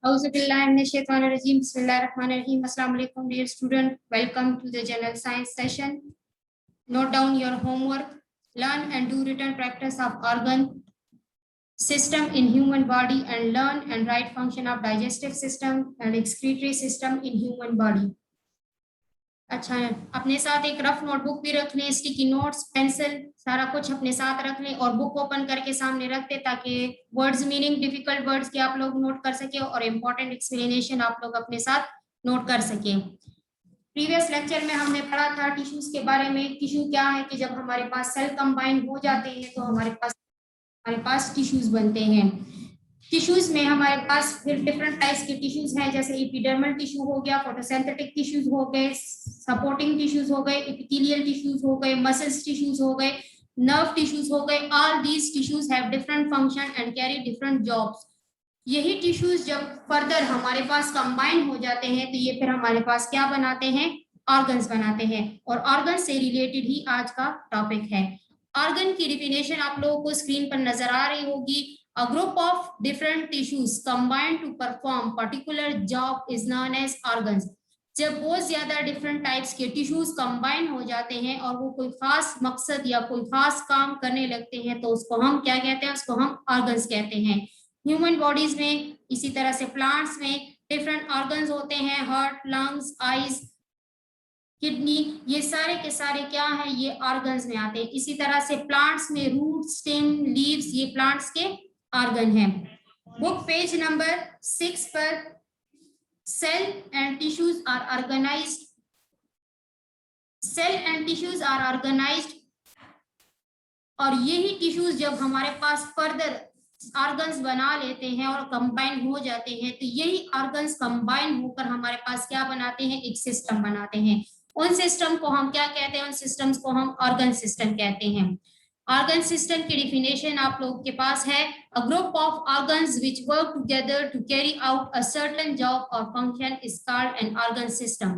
Auzubillahiminash-shaytanir-rajim. Bismillahir-rahmanir-rahim. Assalamu alaikum, dear student. Welcome to the general science session. Note down your homework. Learn and do written practice of organ system in human body and learn and write function of digestive system and excretory system in human body. अच्छा, अपने साथ एक rough notebook भी रख लें, sticky notes, pencil, सारा कुछ अपने साथ रख लें और बुक ओपन करके सामने रख दें ताकि वर्ड्स मीनिंग, डिफिकल्ट वर्ड्स के आप लोग नोट कर सके और इम्पोर्टेंट एक्सप्लेनेशन आप लोग अपने साथ नोट कर सके। प्रीवियस लेक्चर में हमने पढ़ा था टिश्यूज के बारे में। टिश्यू क्या है कि जब हमारे पास सेल कंबाइन हो जाते हैं तो हमारे पास टिश्यूज बनते हैं। टिश्यूज में हमारे पास फिर डिफरेंट टाइप्स के टिश्यूज हैं, जैसे एपिडर्मल टिश्यू हो गया, फोटोसिंथेटिक टिश्यूज हो गए, सपोर्टिंग टिश्यूज हो गए, एपिथेलियल टिश्यूज हो गए, मसल्स टिश्यूज हो गए, नर्व टिश्यूज हो गए। All these tissues have different function and carry different jobs. यही टिश्यूज जब फर्दर हमारे पास कंबाइन हो जाते हैं तो ये फिर हमारे पास क्या बनाते हैं, ऑर्गन्स बनाते हैं। और ऑर्गन से रिलेटेड ही आज का टॉपिक है। ऑर्गन की डिफिनेशन आप लोगों को स्क्रीन पर नजर आ रही होगी। A group of different tissues combined to perform particular job is known as organs. जब बहुत ज्यादा डिफरेंट टाइप्स के टिश्यूज कंबाइन हो जाते हैं और वो कोई खास मकसद या कोई खास काम करने लगते हैं तो उसको हम क्या कहते हैं, उसको हम ऑर्गन्स कहते हैं। ह्यूमन बॉडीज में, इसी तरह से प्लांट्स में डिफरेंट ऑर्गन्स होते हैं, हार्ट, लंग्स, आईज, किडनी, ये सारे के सारे क्या है, ये ऑर्गन्स में आते हैं। इसी तरह से प्लांट्स में रूट, स्टेम, लीव्स, ये प्लांट्स के ऑर्गन है। बुक पेज नंबर 6 पर cell and tissues are organised, cell and tissues are organised, और यही टिश्यूज जब हमारे पास फर्दर ऑर्गन्स बना लेते हैं और कंबाइन हो जाते हैं तो यही ऑर्गन्स कंबाइन होकर हमारे पास क्या बनाते हैं, एक सिस्टम बनाते हैं। उन सिस्टम को हम क्या कहते हैं, उन सिस्टम्स को हम ऑर्गन सिस्टम कहते हैं। ऑर्गन सिस्टम की डिफिनेशन आप लोगों के पास है, a group of organs which work together to carry out a certain job और function is called an organ system.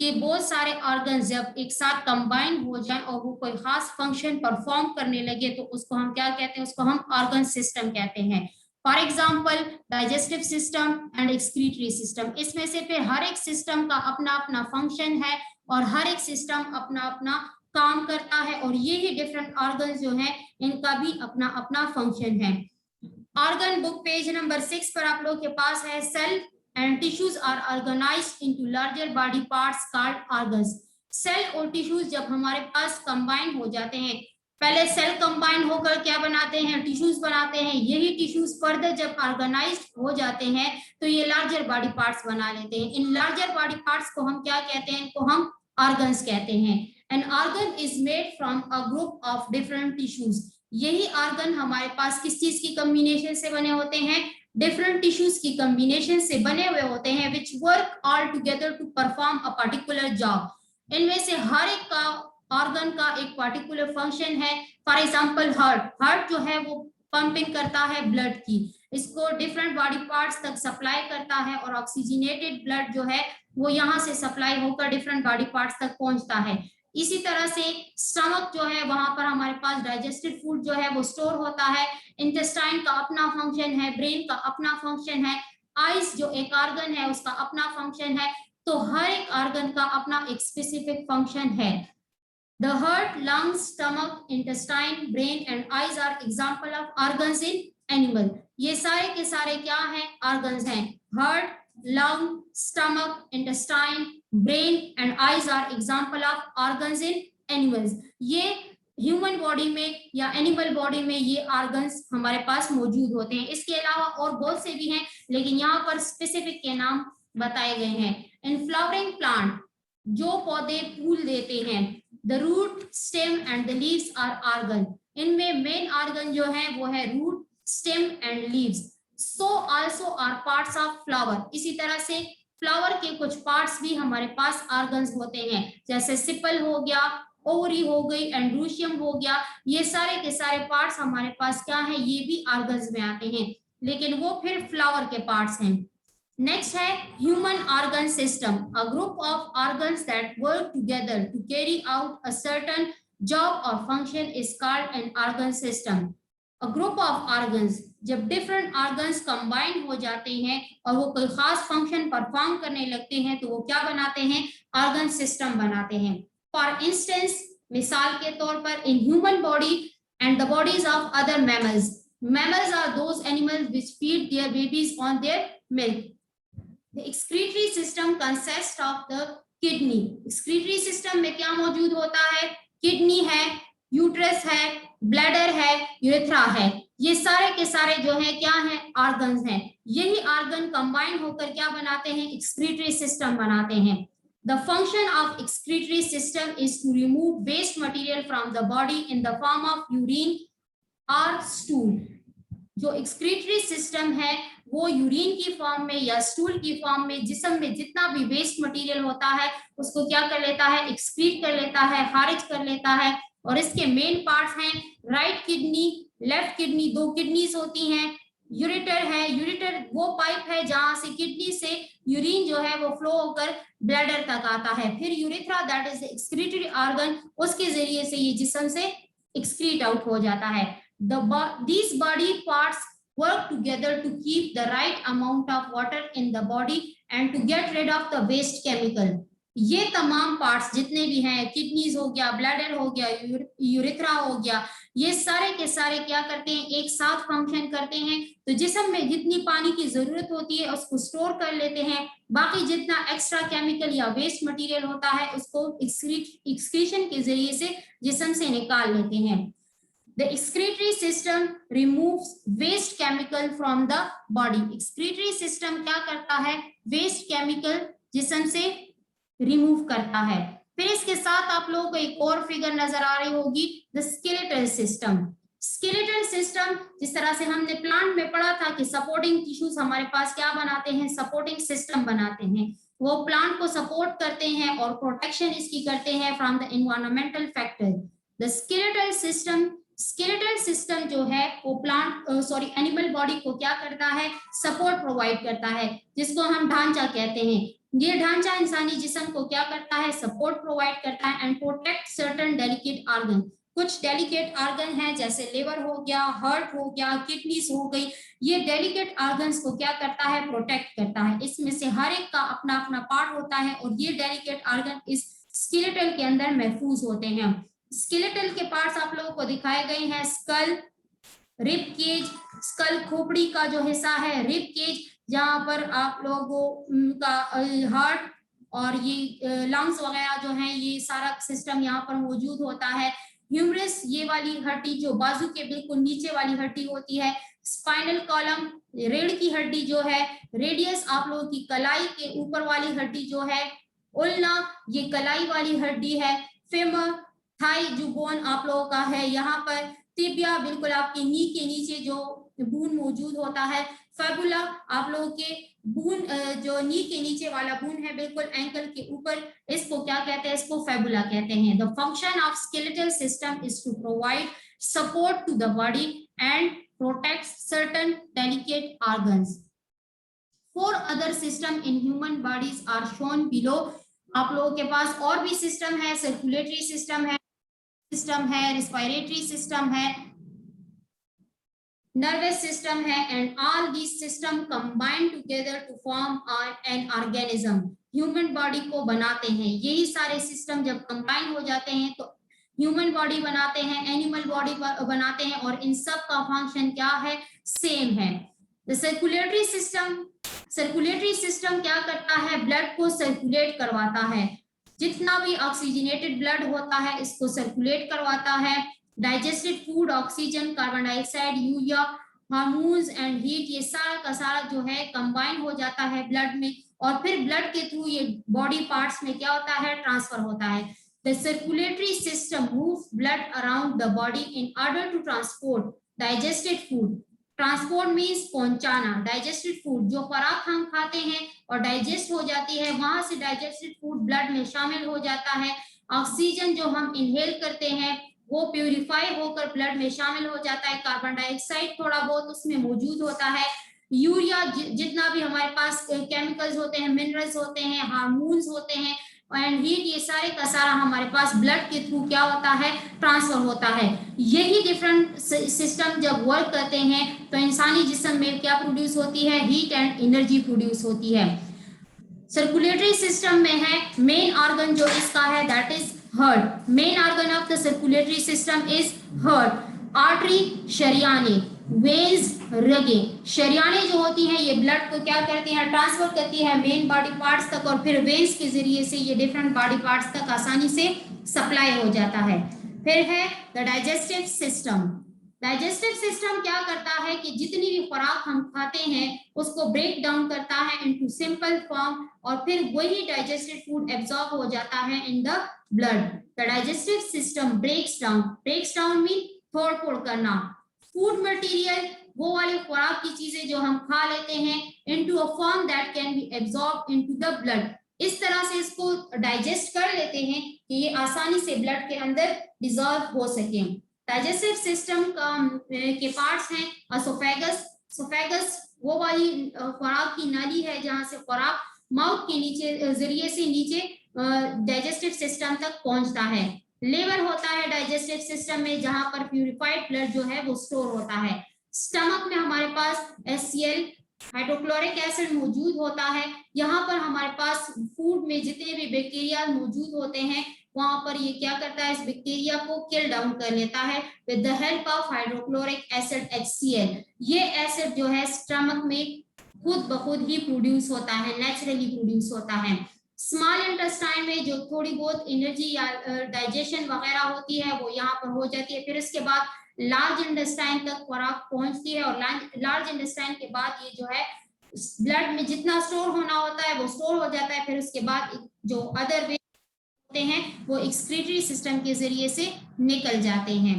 कि बहुत सारे ऑर्गन्स जब एक साथ कंबाइन हो जाएं और वो कोई खास फंक्शन परफॉर्म करने लगे तो उसको हम क्या कहते हैं, उसको हम ऑर्गन सिस्टम कहते हैं। For example digestive system and excretory system. इसमें से फिर हर एक सिस्टम का अपना अपना फंक्शन है और हर एक सिस्टम अपना अपना काम करता है और ये ही डिफरेंट ऑर्गन जो है इनका भी अपना अपना फंक्शन है। ऑर्गन बुक पेज नंबर 6 पर आप लोग के पास है, cell and tissues are organized into larger body parts called organs. Cell और टिश्यूज जब हमारे पास कंबाइन हो जाते हैं, पहले सेल कंबाइन होकर क्या बनाते हैं, टिश्यूज बनाते हैं। यही टिश्यूज फर्दर जब ऑर्गेनाइज्ड हो जाते हैं तो ये लार्जर बॉडी पार्ट्स बना लेते हैं। इन लार्जर बॉडी पार्ट्स को हम क्या कहते हैं, इनको हम ऑर्गन्स कहते हैं। An organ is made from a group of different tissues. यही ऑर्गन हमारे पास किस चीज की कॉम्बिनेशन से बने होते हैं, डिफरेंट टिश्यूज की कॉम्बिनेशन से बने हुए होते हैं, which work all together to perform a particular job. इनमें से हर एक का ऑर्गन का एक पर्टिकुलर फंक्शन है। फॉर एग्जांपल हार्ट जो है वो पंपिंग करता है ब्लड की, इसको डिफरेंट बॉडी पार्ट्स तक सप्लाई करता है और ऑक्सीजनेटेड ब्लड जो है वो यहाँ से सप्लाई होकर डिफरेंट बॉडी पार्ट्स तक पहुंचता है। इसी तरह से स्टमक जो है वहां पर हमारे पास डाइजेस्टेड फूड जो है वो स्टोर होता है। इंटेस्टाइन का अपना फंक्शन है, ब्रेन का अपना फंक्शन है, आइज जो एक ऑर्गन है उसका अपना फंक्शन है। तो हर एक ऑर्गन का अपना एक स्पेसिफिक फंक्शन है। The heart, lungs, stomach, intestine, brain and eyes are example of organs in animal. ये सारे के सारे क्या हैं, ऑर्गन्स हैं। Heart, lung, stomach, intestine, brain and eyes are example of organs in animals. ये ह्यूमन बॉडी में या एनिमल बॉडी में ये ऑर्गन्स हमारे पास मौजूद होते हैं। इसके अलावा और बहुत से भी हैं लेकिन यहाँ पर स्पेसिफिक के नाम बताए गए हैं। इन फ्लावरिंग प्लांट, जो पौधे फूल देते हैं, the root, stem and the leaves are organ. इनमें मेन ऑर्गन जो है वो है root, stem and leaves. So also are parts of flower. इसी तरह से फ्लावर के कुछ पार्ट्स भी हमारे पास ऑर्गन्स होते हैं, जैसे सिपल हो गया, ओवरी हो गई, एंड्रोशियम हो गया। ये सारे के सारे पार्ट्स हमारे पास क्या है, ये भी ऑर्गन्स में आते हैं लेकिन वो फिर फ्लावर के पार्ट्स हैं। नेक्स्ट है human organ system, a group of organs that work together to carry out a certain job और function is called an organ system. A group of organs, जब डिफरेंट ऑर्गन्स कंबाइन हो जाते हैं और वो कोई खास फंक्शन परफॉर्म करने लगते हैं तो वो क्या बनाते हैं, ऑर्गन सिस्टम बनाते हैं। फॉर इंस्टेंस, मिसाल के तौर पर in human body and the bodies of other mammals, mammals are those animals which feed their babies on their milk. The excretory system consists of the kidney. excretory system में क्या मौजूद होता है, kidney है, यूट्रस है, bladder है, urethra है, ये सारे के सारे जो है क्या है, ऑर्गन्स हैं। यही ऑर्गन कंबाइन होकर क्या बनाते हैं, एक्सक्रीटरी सिस्टम बनाते हैं। The function of excretory system is to remove waste material from the body in the form of urine और स्टूल। जो एक्सक्रीटरी सिस्टम है वो यूरिन की फॉर्म में या स्टूल की फॉर्म में जिस्म में जितना भी वेस्ट मटेरियल होता है उसको क्या कर लेता है, एक्सक्रीट कर लेता है, खारिज कर लेता है। और इसके मेन पार्ट्स हैं राइट किडनी, लेफ्ट किडनी, दो किडनीज होती हैं, यूरेटर है, यूरेटर वो पाइप है जहां से किडनी से यूरिन जो है वो फ्लो होकर ब्लैडर तक आता है। फिर urethra that is excretory organ, उसके जरिए से ये जिस्म से एक्सक्रीट आउट हो जाता है। These body parts work together to keep the right amount of water in the body and to get rid of the waste chemical. ये तमाम पार्ट्स जितने भी हैं, किडनीज हो गया, ब्लैडर हो गया, यूरेथ्रा हो गया, ये सारे के सारे क्या करते हैं, एक साथ फंक्शन करते हैं। तो जिस्म में जितनी पानी की जरूरत होती है उसको स्टोर कर लेते हैं, बाकी जितना एक्स्ट्रा केमिकल या वेस्ट मटेरियल होता है उसको एक्सक्रीशन के जरिए से जिस्म से निकाल लेते हैं। The excretory system removes waste chemical from the body. excretory system क्या करता है, waste chemical जिस्म से रिमूव करता है। फिर इसके साथ आप लोगों को एक और फिगर नजर आ रही होगी, the skeletal system. skeletal system जिस तरह से हमने प्लांट में पढ़ा था कि सपोर्टिंग टिश्यूज हमारे पास क्या बनाते हैं, सपोर्टिंग सिस्टम बनाते हैं, वो प्लांट को सपोर्ट करते हैं और प्रोटेक्शन इसकी करते हैं from the environmental factor. The skeletal system, skeletal system जो है वो प्लांट एनिमल बॉडी को क्या करता है, सपोर्ट प्रोवाइड करता है, जिसको हम ढांचा कहते हैं। ये ढांचा इंसानी जिस्म को क्या करता है, सपोर्ट प्रोवाइड करता है and protect certain delicate organ. कुछ डेलिकेट ऑर्गन हैं जैसे लिवर हो गया, हार्ट हो गया, किडनीज हो गई, ये डेलिकेट ऑर्गन्स को क्या करता है, प्रोटेक्ट करता है। इसमें से हर एक का अपना अपना पार्ट होता है और ये डेलिकेट ऑर्गन इस स्केलेटल के अंदर महफूज होते हैं। स्केलेटल के पार्ट्स आप लोगों को दिखाए गए हैं, स्कल, रिब केज, स्कल खोपड़ी का जो हिस्सा है, रिब केज जहां पर आप लोगों का हार्ट और ये लंग्स वगैरह जो हैं ये सारा सिस्टम यहाँ पर मौजूद होता है। ह्यूमरस, ये वाली हड्डी जो बाजू के बिल्कुल नीचे वाली हड्डी होती है। स्पाइनल कॉलम, रीढ़ की हड्डी जो है। रेडियस आप लोगों की कलाई के ऊपर वाली हड्डी जो है। उल्ना, ये कलाई वाली हड्डी है। फेमर, थाई जो बोन आप लोगों का है यहाँ पर। टिबिया, बिल्कुल आपके नी के नीचे जो बून मौजूद होता है। फेबुला, आप लोगों के बून जो नी के नीचे वाला बून है बिल्कुल एंकल के ऊपर, इसको क्या कहते हैं, इसको फेबुला कहते हैं। The function of skeletal system is to provide support to the body and protect certain delicate organs. 4 other system in human bodies are shown below. आप लोगों के पास और भी सिस्टम है, सर्कुलेटरी सिस्टम है, रेस्पिरेटरी सिस्टम है, नर्वस सिस्टम है, and all these system combine together to form an organism. Human body को बनाते हैं, यही सारे सिस्टम जब कंबाइन हो जाते हैं तो ह्यूमन बॉडी बनाते हैं, एनिमल बॉडी बनाते हैं, और इन सब का फंक्शन क्या है, सेम है। द सर्कुलेटरी सिस्टम क्या करता है, ब्लड को सर्कुलेट करवाता है, जितना भी ऑक्सीजनेटेड ब्लड होता है इसको सर्कुलेट करवाता है। Digested food, oxygen, carbon dioxide, urea, hormones and heat, ये सारा का सारा जो है कंबाइन हो जाता है ब्लड में, और फिर ब्लड के थ्रू ये बॉडी पार्ट्स में क्या होता है, ट्रांसफर होता है। The circulatory system moves blood around the body in order to transport digested food. Transport means पहुंचाना। डाइजेस्टेड फूड जो खुराक हम खाते हैं और डाइजेस्ट हो जाती है, वहां से डाइजेस्टेड फूड ब्लड में शामिल हो जाता है। ऑक्सीजन जो हम इनहेल करते हैं वो प्यूरिफाई होकर ब्लड में शामिल हो जाता है। कार्बन डाइऑक्साइड थोड़ा बहुत उसमें मौजूद होता है। यूरिया, जितना भी हमारे पास केमिकल्स होते हैं, मिनरल्स होते हैं, हार्मोन्स होते हैं, एंड हीट ये सारे का सारा हमारे पास ब्लड के थ्रू क्या होता है, ट्रांसफर होता है। यही डिफरेंट सिस्टम जब वर्क करते हैं तो इंसानी जिस्म में क्या प्रोड्यूस होती है, हीट एंड एनर्जी प्रोड्यूस होती है। सर्कुलेटरी सिस्टम में है मेन ऑर्गन जो इसका है that is heart. Main organ of the circulatory system is heart. Artery शरियाने, वेन्स रगे। शरियाने जो होती हैं ये ब्लड को क्या करती हैं, ट्रांसफर करती है मेन बॉडी पार्ट्स तक, और फिर वेन्स के जरिए से ये डिफरेंट बॉडी पार्ट्स तक आसानी से सप्लाई हो जाता है। फिर है the digestive system. Digestive system क्या करता है कि जितनी भी खुराक हम खाते हैं उसको ब्रेक डाउन करता है इनटू सिंपल फॉर्म, और फिर वही डाइजेस्टेड फूड एब्जॉर्ब हो जाता है in the blood. The digestive system breaks down. Breaks down mean तोड़ फोड़ करना। फूड मटेरियल, वो वाली खुराक की चीजें जो हम खा लेते हैं, into a form that can be absorb into the blood. इस तरह से इसको डाइजेस्ट कर लेते हैं कि ये आसानी से ब्लड के अंदर डिसॉल्व हो सके। डाइजेस्टिव सिस्टम के पार्ट्स हैं एसोफेगस। एसोफेगस वो वाली खुराक की नाली है जहां से खुराक माउथ के नीचे जरिए से नीचे डाइजेस्टिव सिस्टम तक पहुंचता है। लेवर होता है डाइजेस्टिव सिस्टम में जहां पर प्यूरिफाइड ब्लड जो है वो स्टोर होता है। स्टमक में हमारे पास HCl हाइड्रोक्लोरिक एसिड मौजूद होता है। यहाँ पर हमारे पास फूड में जितने भी बैक्टीरिया मौजूद होते हैं वहां पर ये क्या करता है, इस बैक्टीरिया को किल डाउन कर लेता है with the help of hydrochloric acid HCl। ये एसिड जो है स्टमक में खुद ब खुद ही प्रोड्यूस होता है, नेचुरली प्रोड्यूस होता है। स्मॉल इंटेस्टाइन में जो थोड़ी बहुत एनर्जी या डाइजेशन वगैरह होती है वो यहाँ पर हो जाती है। फिर इसके बाद लार्ज इंटेस्टाइन तक खुराक पहुंचती है, और लार्ज इंटेस्टाइन के बाद ये जो है ब्लड में जितना स्टोर होना होता है वो स्टोर हो जाता है। फिर उसके बाद जो अदर वे होते हैं वो एक्सक्रीटरी सिस्टम के जरिए से निकल जाते हैं।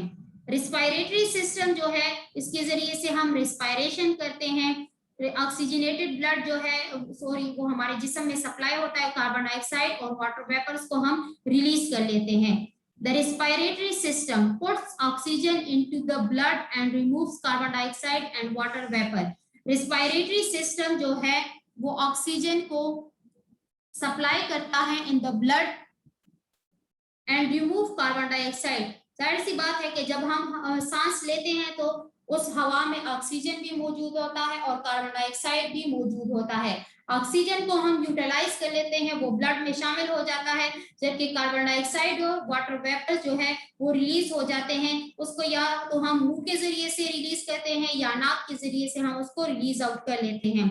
रिस्पायरेटरी सिस्टम जो है इसके जरिए से हम रिस्पायरेशन करते हैं। ऑक्सीजनेटेड ब्लड जो है वो हमारे जिस्म में सप्लाई होता है, कार्बन डाइऑक्साइड और वाटर वेपर्स को हम रिलीज कर लेते हैं। The respiratory system puts oxygen into the blood and removes carbon dioxide and water vapor. Respiratory system जो है वो ऑक्सीजन को सप्लाई करता है in the blood and remove carbon dioxide. जाहिर सी बात है कि जब हम सांस लेते हैं तो उस हवा में ऑक्सीजन भी मौजूद होता है और कार्बन डाइऑक्साइड भी मौजूद होता है। ऑक्सीजन को हम यूटिलाइज कर लेते हैं, वो ब्लड में शामिल हो जाता है, जबकि कार्बन डाइऑक्साइड और वाटर वेपर जो है वो रिलीज हो जाते हैं। उसको या तो हम मुंह के जरिए से रिलीज करते हैं या नाक के जरिए से हम उसको रिलीज आउट कर लेते हैं।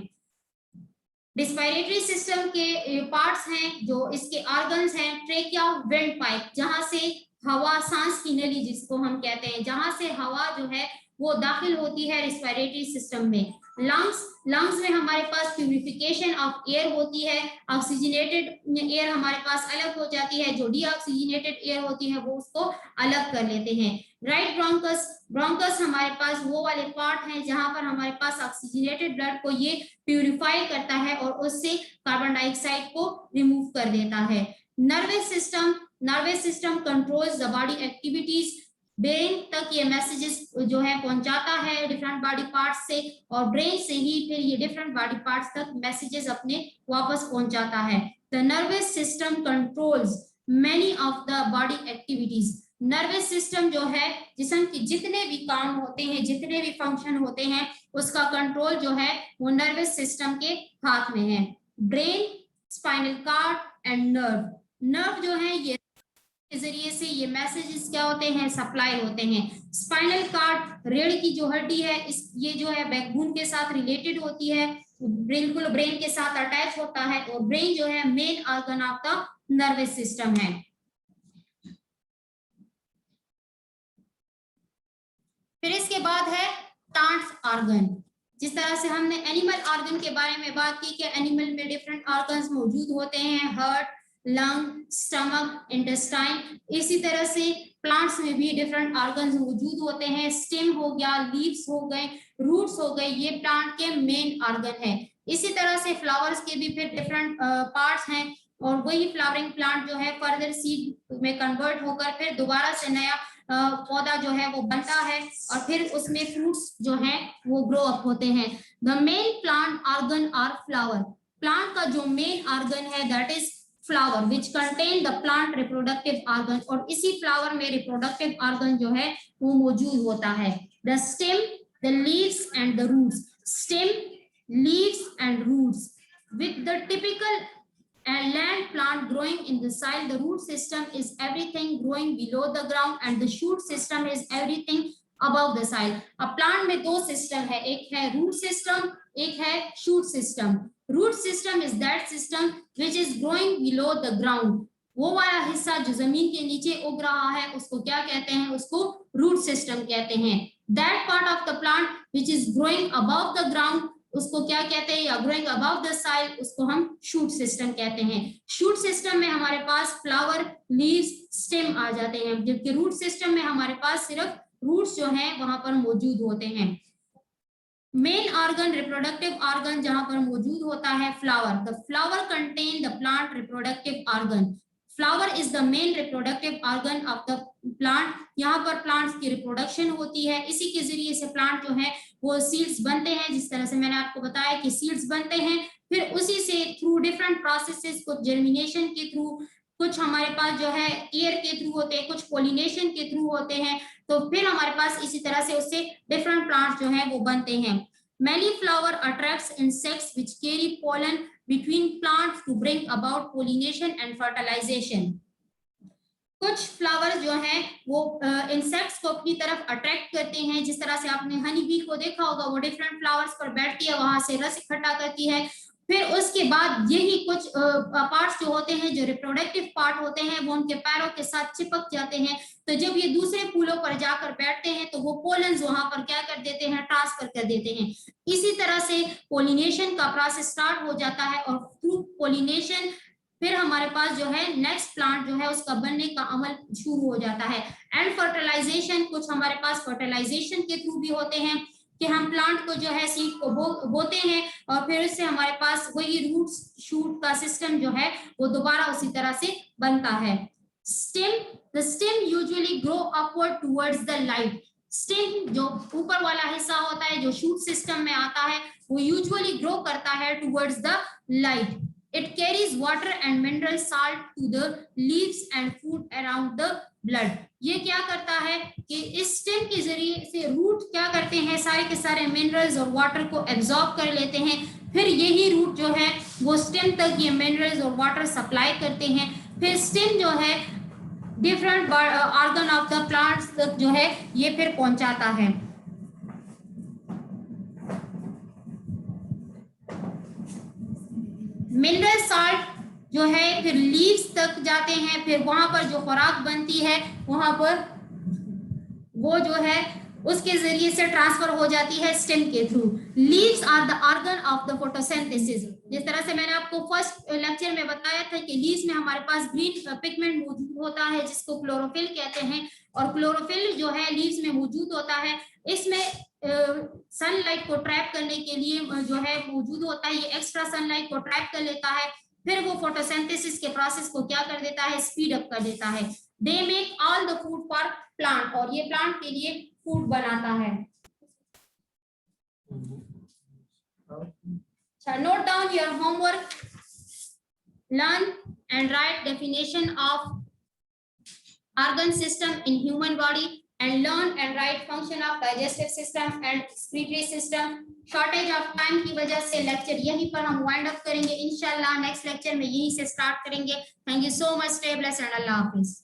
रिस्पायरेटरी सिस्टम के पार्ट्स हैं जो इसके ऑर्गन्स हैं, ट्रेकिया, विंड पाइप, जहां से हवा, सांस की नली जिसको हम कहते हैं, जहां से हवा जो है वो दाखिल होती है रिस्पायरेटरी सिस्टम में। लंग्स में हमारे पास प्यूरिफिकेशन ऑफ एयर होती है। ऑक्सीजनेटेड एयर हमारे पास अलग हो जाती है, जो डीऑक्सीजनेटेड एयर होती है वो उसको अलग कर लेते हैं। राइट ब्रोंकस हमारे पास वो वाले पार्ट हैं जहां पर हमारे पास ऑक्सीजनेटेड ब्लड को ये प्यूरिफाई करता है और उससे कार्बन डाइऑक्साइड को रिमूव कर देता है। Nervous system controls the body activities. Brain तक ये मैसेजेस जो है पहुंचाता है डिफरेंट बॉडी पार्ट्स से, और ब्रेन से ही फिर ये डिफरेंट बॉडी पार्ट्स तक मैसेजेस अपने वापस पहुंचाता है। The nervous system controls many of the body activities. Nervous system जो है जिस्म के जितने भी काम होते हैं, जितने भी फंक्शन होते हैं, उसका कंट्रोल जो है वो नर्वस सिस्टम के हाथ में है। Brain, spinal cord and nerve जो है ये के जरिए से ये मैसेजेस क्या होते हैं, सप्लाई होते हैं। स्पाइनल कॉर्ड रीढ़ की जो हड्डी है ये जो है बैकबोन के साथ रिलेटेड होती है, बिल्कुल ब्रेन के साथ अटैच होता है, और ब्रेन जो है main organ of the nervous system है। फिर इसके बाद है प्लांट ऑर्गन। जिस तरह से हमने एनिमल ऑर्गन के बारे में बात की कि एनिमल में डिफरेंट ऑर्गन्स मौजूद होते हैं, हार्ट, लंग, स्टमक, इंटेस्टाइन, इसी तरह से प्लांट्स में भी डिफरेंट ऑर्गन्स मौजूद होते हैं। स्टेम हो गया, लीव्स हो गए, रूट्स हो गए, ये प्लांट के मेन ऑर्गन है। इसी तरह से फ्लावर्स के भी फिर डिफरेंट पार्ट्स हैं, और वही फ्लावरिंग प्लांट जो है फर्दर सीड में कन्वर्ट होकर फिर दोबारा से नया पौधा जो है वो बनता है, और फिर उसमें फ्रूट्स जो हैं वो ग्रो अप होते हैं। The main plant organ are flower. Plant का जो मेन ऑर्गन है that is flower which contain the plant reproductive organ, और इसी फ्लावर में रिप्रोडक्टिव ऑर्गन जो है वो मौजूद होता है। The stem, the leaves and the roots, stem, leaves and roots with the typical land plant growing in the soil. The root system is everything growing below the ground and the shoot system is everything above the soil. अब plant में दो system है, एक है root system, एक है shoot system. Root system is that system which is growing below the ground, वो वाला हिस्सा जो जमीन के नीचे उग रहा है उसको क्या कहते हैं, उसको रूट सिस्टम कहते हैं। That part of the plant which is growing above the ground उसको क्या कहते हैं, या ग्रोइंग अबव द सॉइल, उसको हम शूट सिस्टम कहते हैं। शूट सिस्टम में हमारे पास फ्लावर, लीव्स, स्टेम आ जाते हैं, जबकि रूट सिस्टम में हमारे पास सिर्फ रूट्स जो हैं वहां पर मौजूद होते हैं। मेन ऑर्गन, रिप्रोडक्टिव ऑर्गन जहां पर मौजूद होता है flower, the flower contain the plant reproductive organ, flower is the main reproductive organ of the plant. यहाँ पर प्लांट्स की रिप्रोडक्शन होती है, इसी के जरिए से प्लांट जो है वो सीड्स बनते हैं, जिस तरह से मैंने आपको बताया कि सीड्स बनते हैं, फिर उसी से थ्रू डिफरेंट प्रोसेसेस, कुछ जर्मिनेशन के थ्रू, कुछ हमारे पास जो है एयर के थ्रू होते हैं, कुछ पोलिनेशन के थ्रू होते हैं, तो फिर हमारे पास इसी तरह से उससे डिफरेंट प्लांट्स जो है वो बनते हैं। Many flower attracts insects which carry pollen between plants to bring about pollination and fertilization. कुछ फ्लावर्स जो हैं वो इंसेक्ट्स को अपनी तरफ अट्रैक्ट करते हैं, जिस तरह से आपने हनी बी को देखा होगा, वो डिफरेंट फ्लावर्स पर बैठती है, वहां से रस इकट्ठा करती है, फिर उसके बाद यही कुछ पार्ट्स जो होते हैं, जो रिप्रोडक्टिव पार्ट होते हैं, वो उनके पैरों के साथ चिपक जाते हैं, तो जब ये दूसरे फूलों पर जाकर बैठते हैं तो वो पोलन्स वहां पर क्या कर देते हैं, ट्रांसफर कर देते हैं। इसी तरह से पोलिनेशन का प्रोसेस स्टार्ट हो जाता है और थ्रू पोलिनेशन फिर हमारे पास जो है नेक्स्ट प्लांट जो है उसका बनने का अमल शुरू हो जाता है। एंड फर्टिलाइजेशन, कुछ हमारे पास फर्टिलाइजेशन के थ्रू भी होते हैं कि हम प्लांट को जो है सीड को बोते हैं और फिर उससे हमारे पास वही रूट शूट का सिस्टम जो है वो दोबारा उसी तरह से बनता है। Stem, the stem usually grow upward towards the light, stem जो ऊपर वाला हिस्सा होता है जो शूट सिस्टम में आता है वो यूजुअली ग्रो करता है towards the light. It carries water and mineral salt to the leaves and food around the blood. ये क्या करता है कि इस स्टेम के जरिए से रूट क्या करते हैं, सारे के सारे मिनरल्स और वाटर को एब्जॉर्ब कर लेते हैं, फिर यही रूट जो है वो स्टेम तक ये मिनरल्स और वाटर सप्लाई करते हैं, फिर स्टेम जो है different organ of the plants तक जो है ये फिर पहुंचाता है। मिनरल साल्ट जो है फिर लीव्स तक जाते हैं, फिर वहां पर जो खुराक बनती है वहां पर वो जो है उसके जरिए से ट्रांसफर हो जाती है स्टेम के through. Leaves are the organ of the photosynthesis, जिस तरह से मैंने आपको फर्स्ट लेक्चर में बताया था कि लीव्स में हमारे पास ग्रीन पिगमेंट मौजूद होता है जिसको क्लोरोफिल कहते हैं, और क्लोरोफिल जो है लीव्स में मौजूद होता है, इसमें सनलाइट को ट्रैप करने के लिए जो है मौजूद होता है, ये एक्स्ट्रा सनलाइट को ट्रैप कर लेता है, फिर वो फोटोसिंथेसिस के प्रोसेस को क्या कर देता है, स्पीड अप कर देता है। They make all the food for plant, और ये प्लांट के लिए फूड बनाता है। Note down your homework, learn and right definition of organ system in human body and learn and write function of digestive system and excretory system. Shortage of time की वजह से lecture यहीं पर हम वाइंड अप करेंगे, इंशाल्लाह next lecture में यहीं से स्टार्ट करेंगे। Thank you so much, stay blessed and Allah Hafiz.